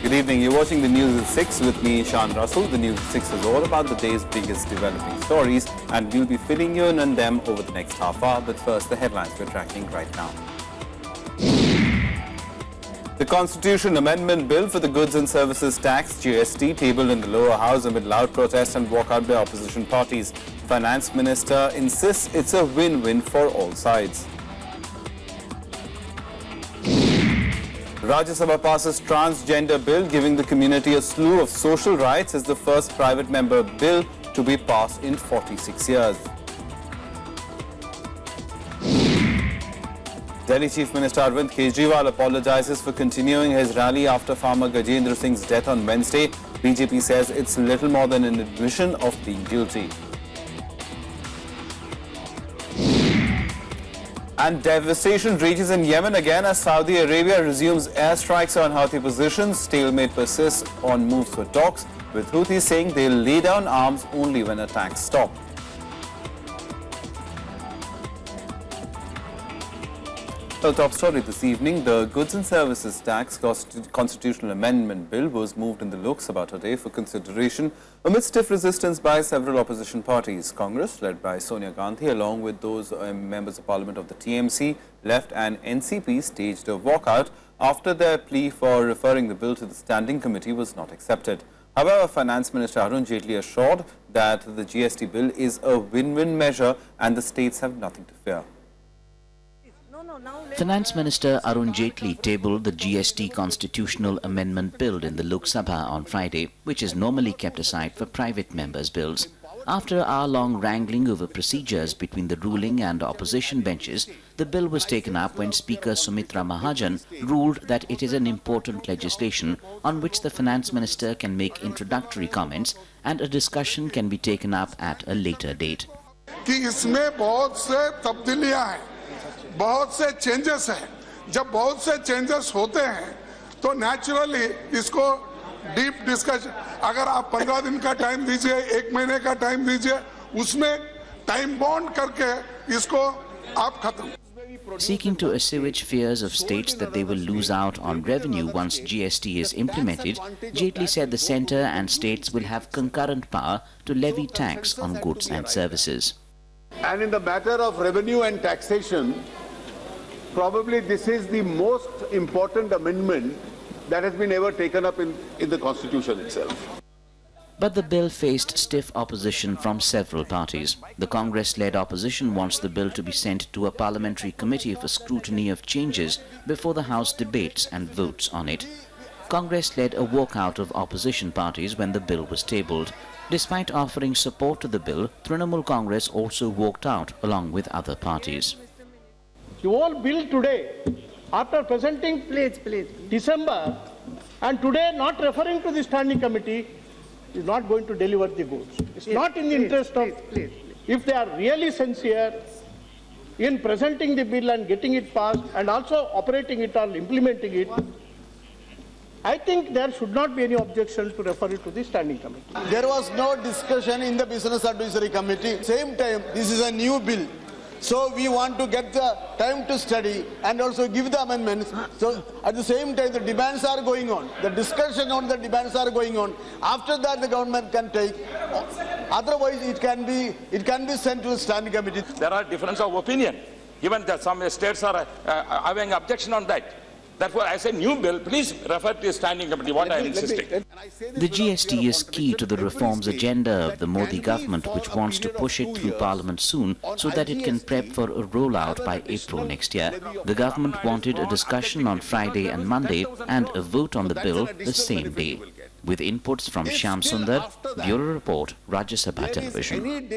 Good evening. You're watching the News at 6 with me, Shan Russell. The News at 6 is all about the day's biggest developing stories, and we'll be filling you in on them over the next half hour. But first, the headlines we're tracking right now. The Constitution Amendment Bill for the Goods and Services Tax (GST) tabled in the lower house amid loud protests and walkout by opposition parties. Finance Minister insists it's a win-win for all sides. Rajya Sabha passes Transgender Bill, giving the community a slew of social rights as the first private member bill to be passed in 46 years. Delhi Chief Minister Arvind Kejriwal apologizes for continuing his rally after farmer Gajendra Singh's death on Wednesday. BJP says it's little more than an admission of being guilty. And devastation rages in Yemen again as Saudi Arabia resumes airstrikes on Houthi positions. Stalemate persists on moves for talks, with Houthis saying they'll lay down arms only when attacks stop. Well, top story this evening, the Goods and Services Tax Constitutional Amendment Bill was moved in the Lok Sabha today for consideration amid stiff resistance by several opposition parties. Congress, led by Sonia Gandhi, along with those members of Parliament of the TMC, Left and NCP, staged a walkout after their plea for referring the bill to the Standing Committee was not accepted. However, Finance Minister Arun Jaitley assured that the GST bill is a win-win measure and the states have nothing to fear. Finance Minister Arun Jaitley tabled the GST Constitutional Amendment Bill in the Lok Sabha on Friday, which is normally kept aside for private members' bills. After hour-long wrangling over procedures between the ruling and opposition benches, the bill was taken up when Speaker Sumitra Mahajan ruled that it is an important legislation on which the Finance Minister can make introductory comments and a discussion can be taken up at a later date. बहुत से changes हैं। जब बहुत से changes होते हैं तो naturally इसको डीप डिस्कशन, अगर आप 15 दिन का टाइम दीजिए, 1 महीने का टाइम दीजिए, उसमें टाइम बॉन्ड करके इसको आप खत्म. Seeking to assuage fears of states that they will lose out on revenue once GST is implemented, Jaitley said the centre and states will have concurrent power to levy tax on goods and services. And in the matter of revenue and taxation, probably this is the most important amendment that has been ever taken up in the Constitution itself. But the bill faced stiff opposition from several parties. The Congress-led opposition wants the bill to be sent to a parliamentary committee for scrutiny of changes before the House debates and votes on it. Congress led a walkout of opposition parties when the bill was tabled. Despite offering support to the bill, Trinamool Congress also walked out along with other parties. The whole bill today, after presenting December, and today not referring to the Standing Committee, is not going to deliver the goods. It's not in the interest of, if they are really sincere in presenting the bill and getting it passed and also operating it or implementing it, I think there should not be any objection to refer it to the Standing Committee. There was no discussion in the Business Advisory Committee. Same time, this is a new bill. So we want to get the time to study and also give the amendments. So at the same time, the demands are going on. The discussion on the demands are going on. After that, the government can take. Otherwise, it can be sent to the Standing Committee. There are differences of opinion. Even that some states are having objection on that. Therefore, I say new bill, please refer to the Standing Committee, what I am insisting. The GST is key to the reforms agenda of the Modi government, which wants to push it through Parliament soon so that it can prep for a rollout by April next year. The government wanted a discussion on Friday and Monday and a vote on the bill the same day. With inputs from Shyam Sundar, Bureau Report, Rajya Sabha Television.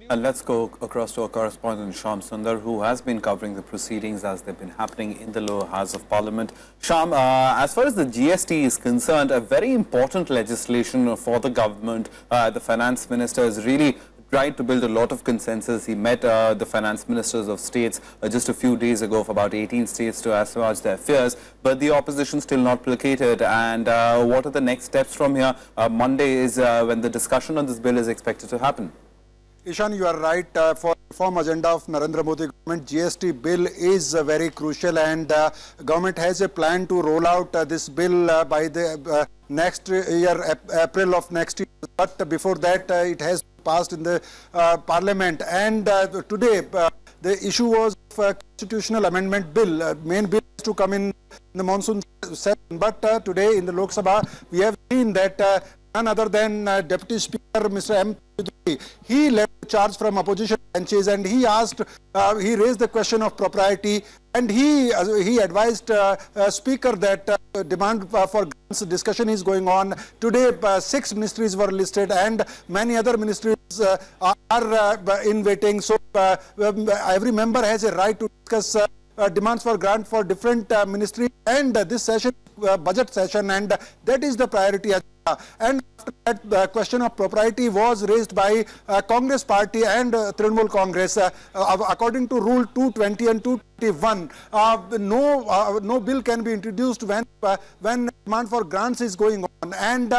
And let's go across to our correspondent Shyam Sundar, who has been covering the proceedings as they've been happening in the lower house of Parliament. Shyam, as far as the GST is concerned, a very important legislation for the government. The Finance Minister is really tried to build a lot of consensus. He met the finance ministers of states just a few days ago of about 18 states to assuage their fears, but the opposition still not placated. And what are the next steps from here? Monday is when the discussion on this bill is expected to happen. Ishan, you are right. For reform agenda of Narendra Modi government, GST bill is very crucial, and government has a plan to roll out this bill by the next year, April of next year. But before that, it has passed in the parliament. And today, the issue was constitutional amendment bill. Main bill is to come in the monsoon session. But today in the Lok Sabha, we have seen that none other than Deputy Speaker Mr. M. He led the charge from opposition benches, and he asked, he raised the question of propriety, and he advised Speaker that demand for grants discussion is going on. Today, 6 ministries were listed, and many other ministries are in waiting. So every member has a right to discuss demands for grant for different ministries, and this session, budget session, and that is the priority. And after that, the question of propriety was raised by Congress party and Trinamool Congress. According to Rule 220 and 221, no bill can be introduced when demand for grants is going on. And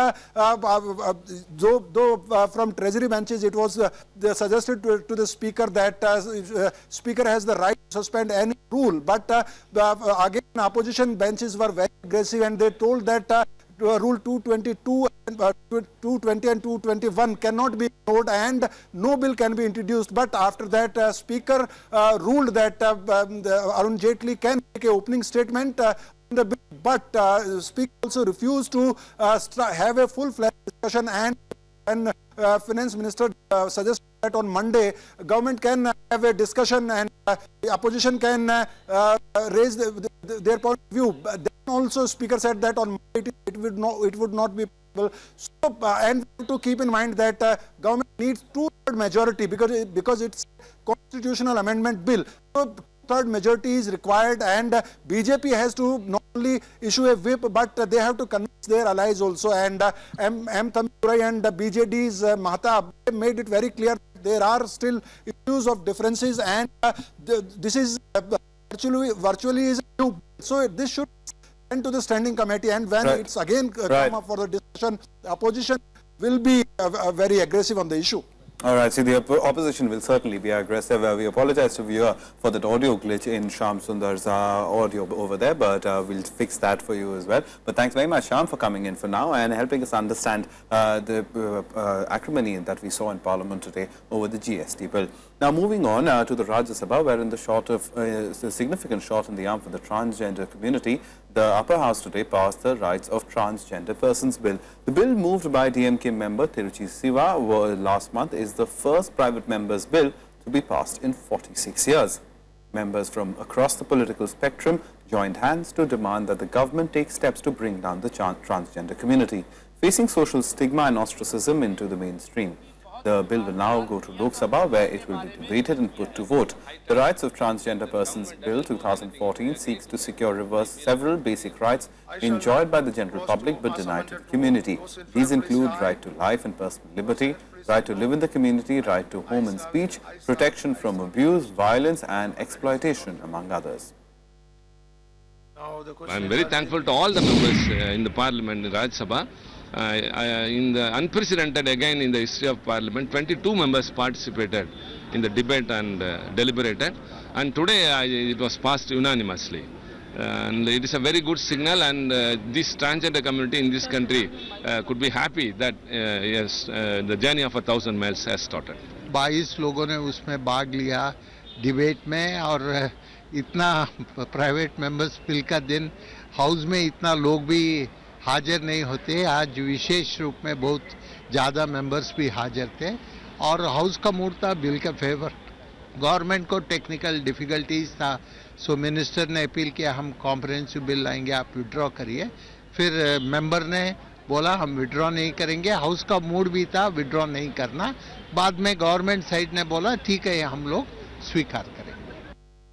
though from Treasury benches it was suggested to the Speaker that Speaker has the right to suspend any rule. But again, opposition benches were very aggressive, and they told that Rule 222 and 220 and 221 cannot be ignored, and no bill can be introduced. But after that, Speaker ruled that Arun Jaitley can make an opening statement in the bill, but Speaker also refused to have a full-fledged discussion, and Finance Minister suggested that on Monday government can have a discussion and opposition can raise their point of view. Then also Speaker said that on Monday it would not be possible. So and to keep in mind that government needs 2/3 majority because it's constitutional amendment bill. So 2/3 majority is required, and BJP has to not only issue a whip, but they have to convince their allies also. And M. Thambidurai and BJD's Mahtab made it very clear that there are still issues of differences, and this is virtually is new. So this should send to the standing committee, and when it's again come up for the discussion, the opposition will be very aggressive on the issue. All right, so the opposition will certainly be aggressive. We apologize to viewer for that audio glitch in Shyam Sundar's audio over there, but we'll fix that for you as well. But thanks very much, Shyam, for coming in for now and helping us understand the acrimony that we saw in Parliament today over the GST bill. Now, moving on to the Rajya Sabha, where in the a significant shot in the arm for the transgender community, the upper house today passed the Rights of Transgender Persons Bill. The bill, moved by DMK member Tiruchi Siva last month, is the first private member's bill to be passed in 46 years. Members from across the political spectrum joined hands to demand that the government take steps to bring down the transgender community, facing social stigma and ostracism into the mainstream. The bill will now go to Lok Sabha, where it will be debated and put to vote. The Rights of Transgender Persons Bill 2014 seeks to reverse several basic rights enjoyed by the general public but denied to the community. These include right to life and personal liberty, right to live in the community, right to home and speech, protection from abuse, violence and exploitation, among others. I am very thankful to all the members in the Parliament, in Rajya Sabha. In the unprecedented again in the history of Parliament, 22 members participated in the debate and deliberated, and today it was passed unanimously. And it is a very good signal, and this transgender community in this country could be happy that yes, the journey of 1,000 miles has started. 22 लोगों ने उसमें भाग लिया debate में, और इतना private members bill का दिन हाउस में इतना लोग भी हाजिर नहीं होते. आज विशेष रूप में बहुत ज़्यादा मेंबर्स भी हाजिर थे, और हाउस का मूड था बिल का फेवर. गवर्नमेंट को टेक्निकल डिफ़िकल्टीज था, सो मिनिस्टर ने अपील किया हम कॉम्प्रिहेंसिव बिल लाएंगे, आप विड्रॉ करिए. फिर मेंबर ने बोला हम विड्रॉ नहीं करेंगे. हाउस का मूड भी था विड्रॉ नहीं करना. बाद में गवर्नमेंट साइड ने बोला ठीक है हम लोग स्वीकार करेंगे.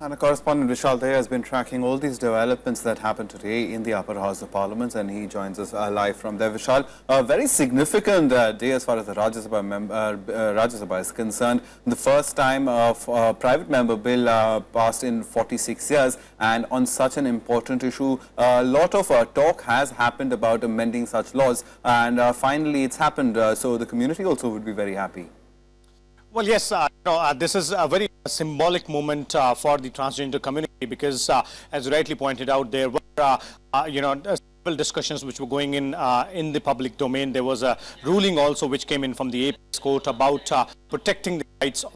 And our correspondent Vishal Daya has been tracking all these developments that happened today in the upper house of Parliament, and he joins us live from there. Vishal, a very significant day as far as the Rajya Sabha is concerned. The first time of private member bill passed in 46 years, and on such an important issue, a lot of talk has happened about amending such laws, and finally it's happened. So the community also would be very happy. Well, yes, this is a very symbolic moment for the transgender community because, as you rightly pointed out, there were, several discussions which were going in the public domain. There was a ruling also which came in from the Apex Court about protecting the rights of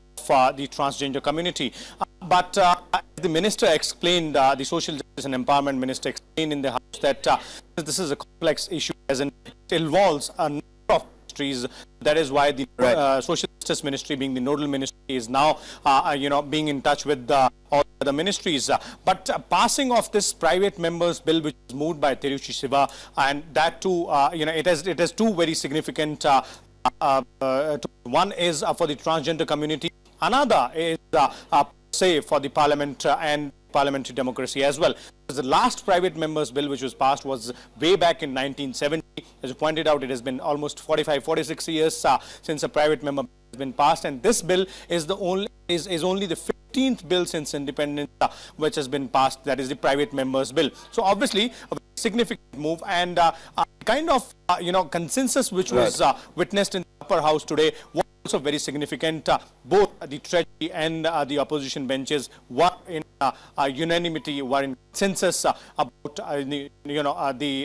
the transgender community. But the minister explained, the Social Justice and Empowerment Minister explained in the House that this is a complex issue as in it involves a number of ministries. That is why the Social Justice Ministry, being the nodal ministry, is now being in touch with all the ministries. But passing of this private members bill, which is moved by Tiruchi Siva, and that too, it has two very significant. One is for the transgender community. Another is say for the parliament and parliamentary democracy as well. The last private members bill which was passed was way back in 1970. As you pointed out, it has been almost 46 years since a private member bill has been passed, and this bill is only the 15th bill since independence which has been passed, that is the private members bill. So obviously a very significant move, and kind of consensus which was witnessed in the upper house today was also very significant. Both the Treasury and the opposition benches were in unanimity, were in consensus about the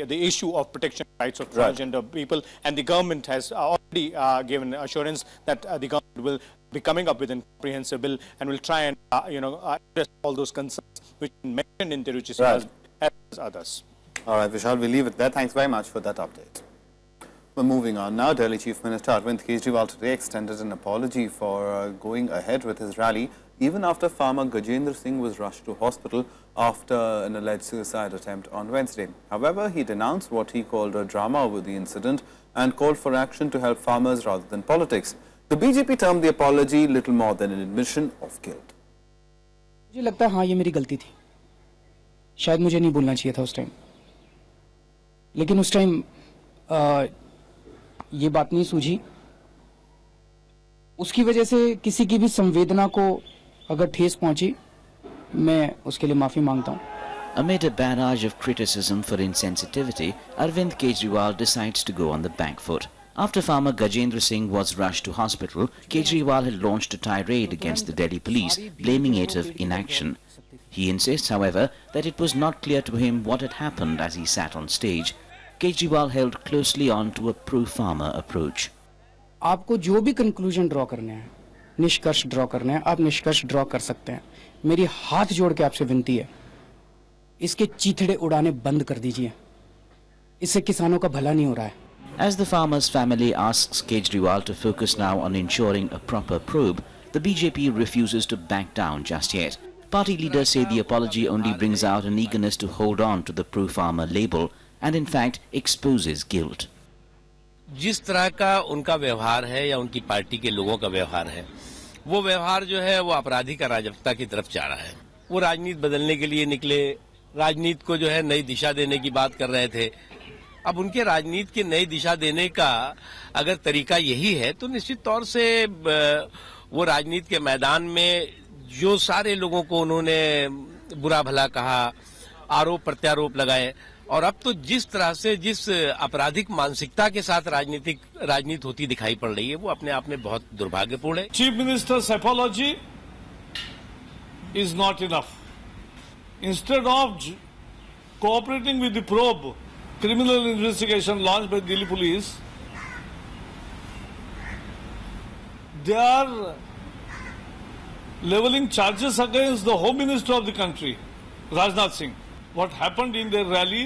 issue of protection rights of transgender people, and the government has already given assurance that the government will be coming up with a comprehensive bill and will try and address all those concerns which are mentioned in Tiruchi Siva's as others. All right, Vishal, we'll leave it there. Thanks very much for that update. We're moving on now. Delhi Chief Minister Arvind Kejriwal today extended an apology for going ahead with his rally even after farmer Gajendra Singh was rushed to hospital after an alleged suicide attempt on Wednesday. However, he denounced what he called a drama over the incident and called for action to help farmers rather than politics. The BJP termed the apology little more than an admission of guilt. मुझे लगता है हाँ ये मेरी गलती थी, शायद मुझे नहीं बोलना चाहिए था उस टाइम, लेकिन उस टाइम ये बात नहीं सूझी, उसकी वजह से किसी की भी संवेदना को अगर ठेस पहुंची, मैं उसके लिए माफी मांगता हूं. Amid a barrage of criticism for insensitivity, Arvind Kejriwal decides to go on the back foot. After farmer Gajendra Singh was rushed to hospital, Kejriwal had launched a tirade against the Delhi police, blaming it of inaction. He insists, however, that it was not clear to him what had happened as he sat on stage. Kejriwal held closely on to a pro-farmer approach. आपको जो भी conclusion draw करने हैं, निष्कर्ष draw करने हैं, आप निष्कर्ष ड्रॉ कर सकते हैं. मेरी हाथ जोड़ के आपसे विनती है, इसके चीथड़े उड़ाने बंद कर दीजिए. इससे किसानों का भला नहीं हो रहा है. As the farmer's family asks Kejriwal to focus now on ensuring a proper probe, the BJP refuses to back down just yet. Party leaders say the apology only brings out an eagerness to hold on to the pro-farmer label and in fact exposes guilt. जिस तरह का उनका व्यवहार है या उनकी party के लोगों का व्यवहार है, वो व्यवहार जो है वो आपराधिक अराजकता की तरफ जा रहा है. वो राजनीति बदलने के लिए निकले, राजनीति को जो है नई दिशा देने की बात कर रहे थे. अब उनके राजनीति की नई दिशा देने का अगर तरीका यही है तो निश्चित तौर से वो राजनीति के मैदान में जो सारे लोगों को उन्होंने बुरा भला कहा, आरोप प्रत्यारोप लगाए, और अब तो जिस तरह से जिस आपराधिक मानसिकता के साथ राजनीति होती दिखाई पड़ रही है, वो अपने आप में बहुत दुर्भाग्यपूर्ण है. Chief ministers apology is not enough. Instead of cooperating with the probe criminal investigation launched by Delhi police, they are leveling charges against the Home Minister of the country, Rajnath Singh. What happened in their rally,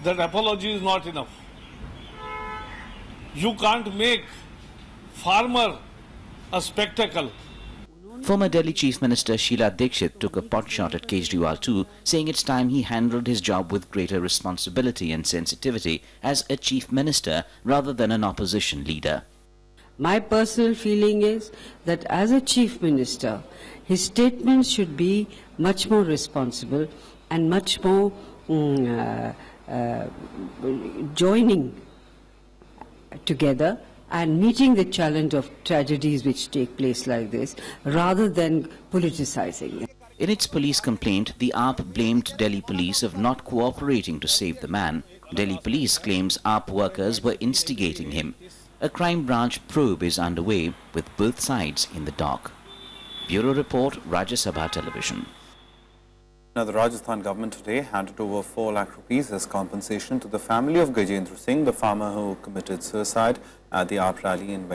that apology is not enough. You can't make farmer a spectacle. Former Delhi Chief Minister Sheila Dikshit took a potshot at Kejriwal too, saying it's time he handled his job with greater responsibility and sensitivity as a Chief Minister rather than an opposition leader. My personal feeling is that as a Chief Minister, his statements should be much more responsible and much more joining together and meeting the challenge of tragedies which take place like this, rather than politicizing. In its police complaint, the AAP blamed Delhi police of not cooperating to save the man. Delhi police claims AAP workers were instigating him. A crime branch probe is underway with both sides in the dock. Bureau Report, Rajya Sabha Television. Now, the Rajasthan government today handed over 4 lakh rupees as compensation to the family of Gajendra Singh, the farmer who committed suicide at the AAP rally in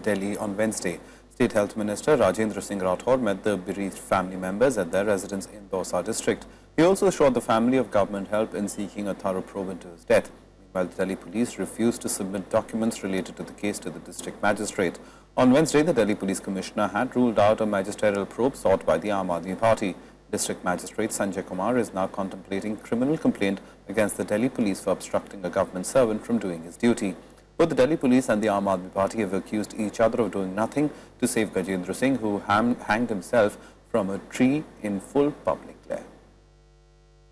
Delhi on Wednesday. State Health Minister Rajendra Singh Rathod met the bereaved family members at their residence in Dausa district. He also assured the family of government help in seeking a thorough probe into his death. Meanwhile, the Delhi police refused to submit documents related to the case to the district magistrate. On Wednesday, the Delhi Police Commissioner had ruled out a magisterial probe sought by the Aam Aadmi Party. District Magistrate Sanjay Kumar is now contemplating criminal complaint against the Delhi Police for obstructing a government servant from doing his duty. Both the Delhi Police and the Aam Aadmi Party have accused each other of doing nothing to save Gajendra Singh, who hanged himself from a tree in full public glare.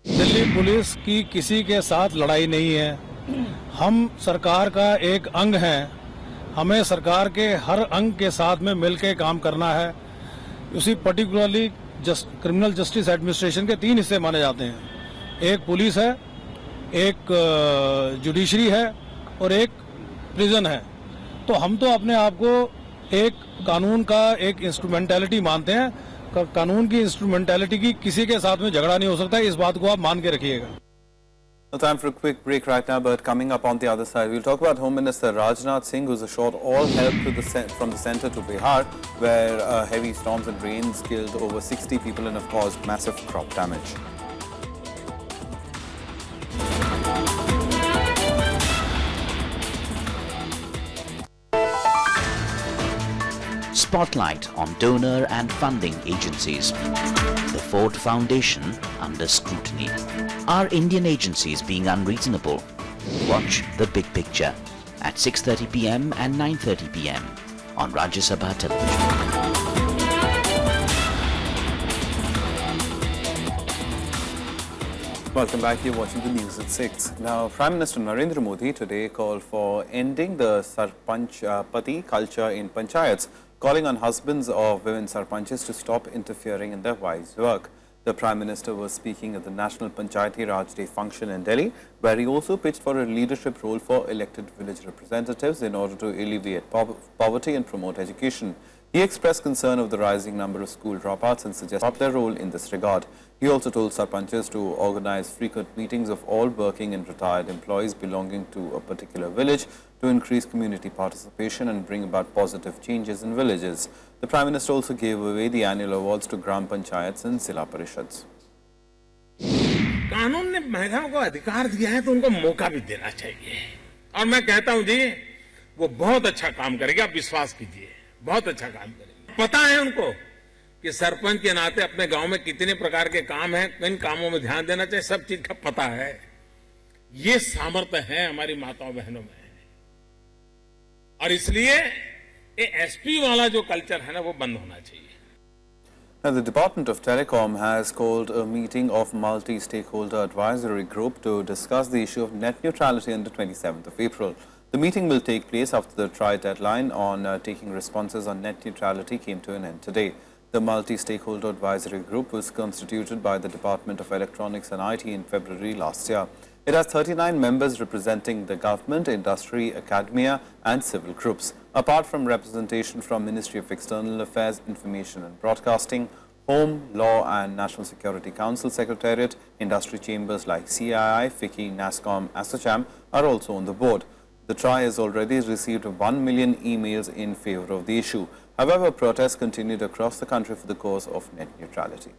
Delhi police की किसी के साथ लड़ाई नहीं है। हम सरकार का एक अंग हैं। हमें सरकार के हर अंग के साथ में मिलकर काम करना है। उसी पर्टिकुलरली क्रिमिनल जस्टिस एडमिनिस्ट्रेशन के 3 हिस्से माने जाते हैं। एक पुलिस है, एक जुडिशरी है और एक प्रिजन है। तो हम तो अपने आप को एक कानून का एक इंस्ट्रूमेंटैलिटी मानते हैं। कानून की इंस्ट्रूमेंटैलिटी की किसी के साथ में झगड़ा नहीं हो सकता, इस बात को आप मान के रखिएगा। Well, time for a quick break right now, but coming up on the other side, we'll talk about Home Minister Rajnath Singh, who's assured all help to from the centre to Bihar, where heavy storms and rains killed over 60 people and have caused massive crop damage. Spotlight on donor and funding agencies. The Ford Foundation under scrutiny. Are Indian agencies being unreasonable? Watch the big picture at 6:30 p.m. and 9:30 p.m. on Rajya Sabha Television. Welcome back. You're watching the news at 6. Now, Prime Minister Narendra Modi today called for ending the sarpanch pati culture in panchayats, calling on husbands of women sarpanches to stop interfering in their wives' work. The Prime Minister was speaking at the National Panchayati Raj Day function in Delhi, where he also pitched for a leadership role for elected village representatives in order to alleviate poverty and promote education. He expressed concern of the rising number of school dropouts and suggested their role in this regard. He also told sarpanches to organize frequent meetings of all working and retired employees belonging to a particular village to increase community participation and bring about positive changes in villages. The Prime Minister also gave away the annual awards to Gram Panchayats and Zilla Parishads. कानून ने महिलाओं को अधिकार दिया है तो उनको मौका भी देना चाहिए और मैं कहता हूं जी वो बहुत अच्छा काम करेगी, आप विश्वास कीजिए, बहुत अच्छा काम करेगी। पता है उनको कि सरपंच के नाते अपने गांव में कितने प्रकार के काम हैं, किन कामों में ध्यान देना चाहिए, सब चीज का पता है। ये सामर्थ्य है हमारी माताओं बहनों में और इसलिए ये एसपी वाला जो कल्चर है ना वो बंद होना चाहिए। Now, the Department of Telecom has called a meeting of multi-stakeholder advisory group to discuss the issue of net neutrality on the 27th of April. The meeting will take place after the try deadline on taking responses on net neutrality came to an end today. The multi-stakeholder advisory group was constituted by the Department of Electronics and IT in February last year. It has 39 members representing the government, industry, academia and civil groups. Apart from representation from Ministry of External Affairs, Information and Broadcasting, Home, Law and National Security Council Secretariat, industry chambers like CII, FICCI, NASSCOM, ASSOCHAM are also on the board. The TRI has already received 1 million emails in favor of the issue. However, protests continued across the country for the cause of net neutrality.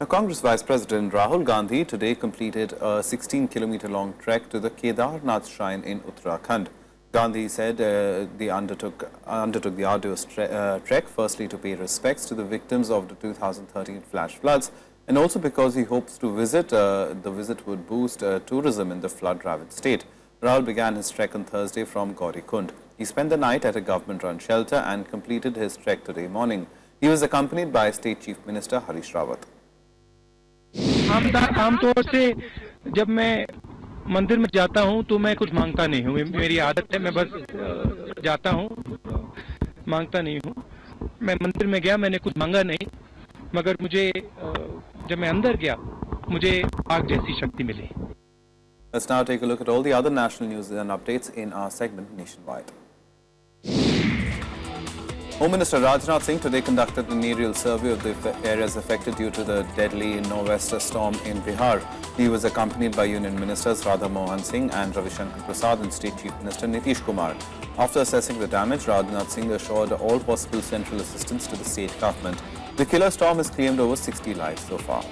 Now, Congress Vice President Rahul Gandhi today completed a 16-kilometer-long trek to the Kedarnath shrine in Uttarakhand. Gandhi said they undertook the arduous trek firstly to pay respects to the victims of the 2013 flash floods and also because he hopes to the visit would boost tourism in the flood-ravaged state. Rahul began his trek on Thursday from Gaurikund. He spent the night at a government-run shelter and completed his trek today morning. He was accompanied by State Chief Minister Harish Rawat. आमतौर से जब मैं मंदिर में जाता हूं तो मैं कुछ मांगता नहीं हूं, मेरी आदत है, मैं बस जाता हूं, मांगता नहीं हूं। मैं मंदिर में गया, मैंने कुछ मांगा नहीं, मगर मुझे जब मैं अंदर गया मुझे आग जैसी शक्ति मिली। Let's now take a look at all the other national news and updates in our segment Nationwide. Home Minister Rajnath Singh today conducted an aerial survey of the areas affected due to the deadly nor'wester storm in Bihar. He was accompanied by Union Ministers Radha Mohan Singh and Ravi Shankar Prasad and State Chief Minister Nitish Kumar. After assessing the damage, Rajnath Singh assured all possible central assistance to the state government. The killer storm has claimed over 60 lives so far.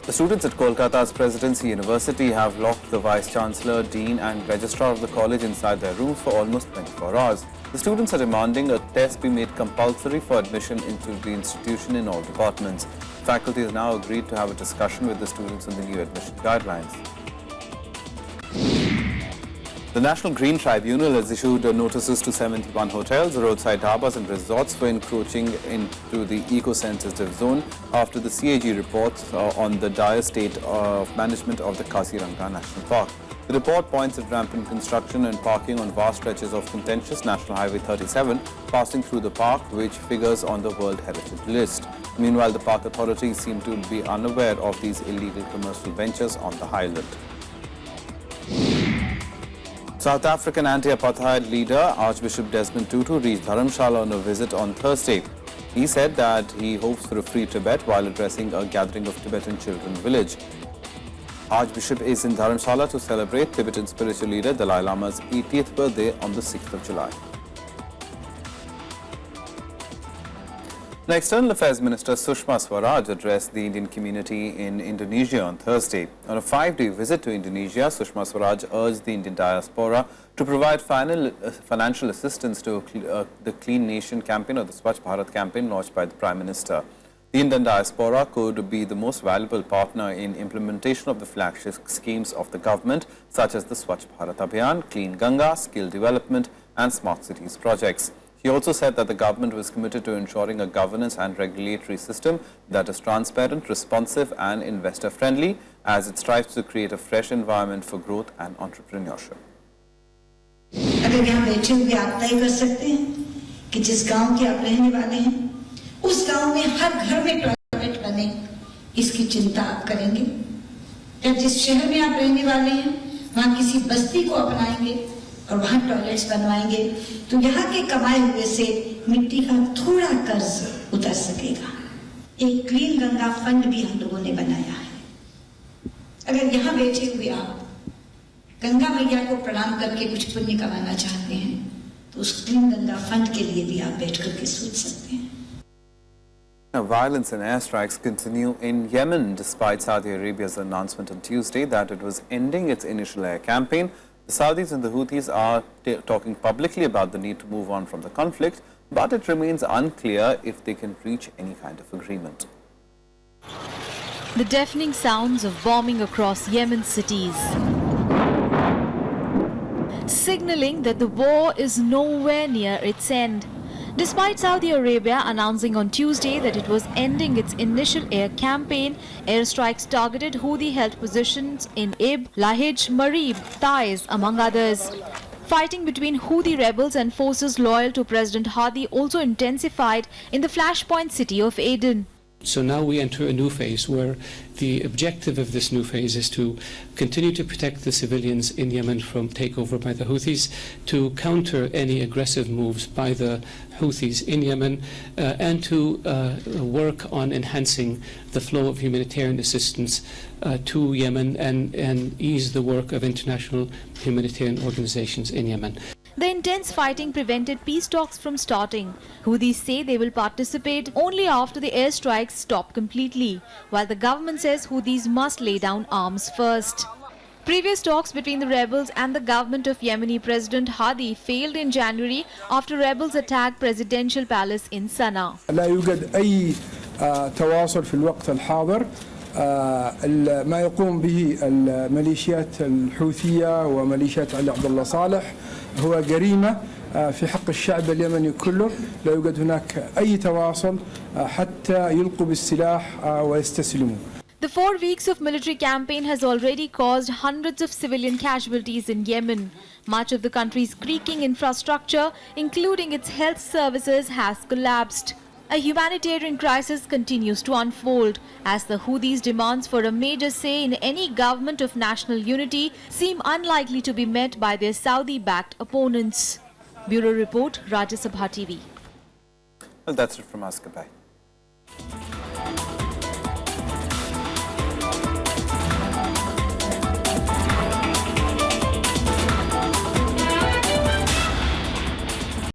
Students at Kolkata's Presidency University have locked the Vice-Chancellor, Dean and Registrar of the college inside their rooms for almost 24 hours. The students are demanding a test be made compulsory for admission into the institution in all departments. Faculty has now agreed to have a discussion with the students on the new admission guidelines. The National Green Tribunal has issued notices to 71 hotels, roadside dhabas and resorts for encroaching into the eco-sensitive zone after the CAG reports on the dire state of management of the Kaziranga National Park. The report points at rampant construction and parking on vast stretches of contentious National Highway 37 passing through the park, which figures on the World Heritage List. Meanwhile, the park authorities seem to be unaware of these illegal commercial ventures on the highland. South African anti-apartheid leader Archbishop Desmond Tutu reached Dharamshala on a visit on Thursday. He said that he hopes for a free Tibet while addressing a gathering of Tibetan children village. Archbishop is in Dharamshala to celebrate Tibetan spiritual leader Dalai Lama's 80th birthday on the 6th of July. The External Affairs Minister Sushma Swaraj addressed the Indian community in Indonesia on Thursday. On a 5-day visit to Indonesia, Sushma Swaraj urged the Indian diaspora to provide financial assistance to the Clean Nation campaign or the Swachh Bharat campaign launched by the Prime Minister. The Indian diaspora could be the most valuable partner in implementation of the flagship schemes of the government, such as the Swachh Bharat Abhiyan, Clean Ganga, Skill Development and Smart Cities projects. He also said that the government was committed to ensuring a governance and regulatory system that is transparent, responsive and investor-friendly as it strives to create a fresh environment for growth and entrepreneurship. अगर यहाँ बैठे हुए आप तय कर सकते हैं कि जिस गांव के आप रहने वाले हैं, उस गांव में हर घर में टॉयलेट बने, इसकी चिंता आप करेंगे? या जिस शहर में आप रहने वाले हैं, वहाँ किसी बस्ती को अपनाएंगे और वहाँ टॉयलेट्स बनवाएंगे, तो यहाँ के कमाए हुए से मिट्टी का थोड़ा कर्ज उतर सकेगा। एक क्लीन गंगा फंड भी हम लोगों ने बनाया है। अगर यहाँ बैठे हुए आप गंगा मैया को प्रणाम करके कुछ पुण्य कमाना चाहते हैं, तो उस क्लीन गंगा फंड के लिए भी आप बैठ करके सोच सकते हैं। Now, violence and airstrikes continue in Yemen despite Saudi Arabia's announcement on Tuesday that it was ending its initial air campaign. The Saudis and the Houthis are talking publicly about the need to move on from the conflict, but it remains unclear if they can reach any kind of agreement. The deafening sounds of bombing across Yemen's cities, signaling that the war is nowhere near its end. Despite Saudi Arabia announcing on Tuesday that it was ending its initial air campaign, airstrikes targeted Houthi-held positions in Ib, Lahij, Marib, Taiz, among others. Fighting between Houthi rebels and forces loyal to President Hadi also intensified in the flashpoint city of Aden. So now we enter a new phase where the objective of this new phase is to continue to protect the civilians in Yemen from takeover by the Houthis, to counter any aggressive moves by the Houthis in Yemen, and to work on enhancing the flow of humanitarian assistance to Yemen and ease the work of international humanitarian organizations in Yemen. The intense fighting prevented peace talks from starting. Houthis say they will participate only after the airstrikes stop completely, while the government says Houthis must lay down arms first. Previous talks between the rebels and the government of Yemeni President Hadi failed in January after rebels attacked presidential palace in Sana'a. لا يوجد أي تواصل في الوقت الحاضر. ما يقوم به الميليشيات الحوثية وميليشيات علي عبد الله صالح هو جريمة في حق الشعب اليمني كله. لا يوجد هناك أي تواصل حتى يلقوا بالسلاح ويستسلموا. The 4 weeks of military campaign has already caused hundreds of civilian casualties in Yemen. Much of the country's creaking infrastructure, including its health services, has collapsed. A humanitarian crisis continues to unfold as the Houthis' demands for a major say in any government of national unity seem unlikely to be met by their Saudi-backed opponents. Bureau Report, Rajya Sabha TV. Well, that's it from us. Goodbye.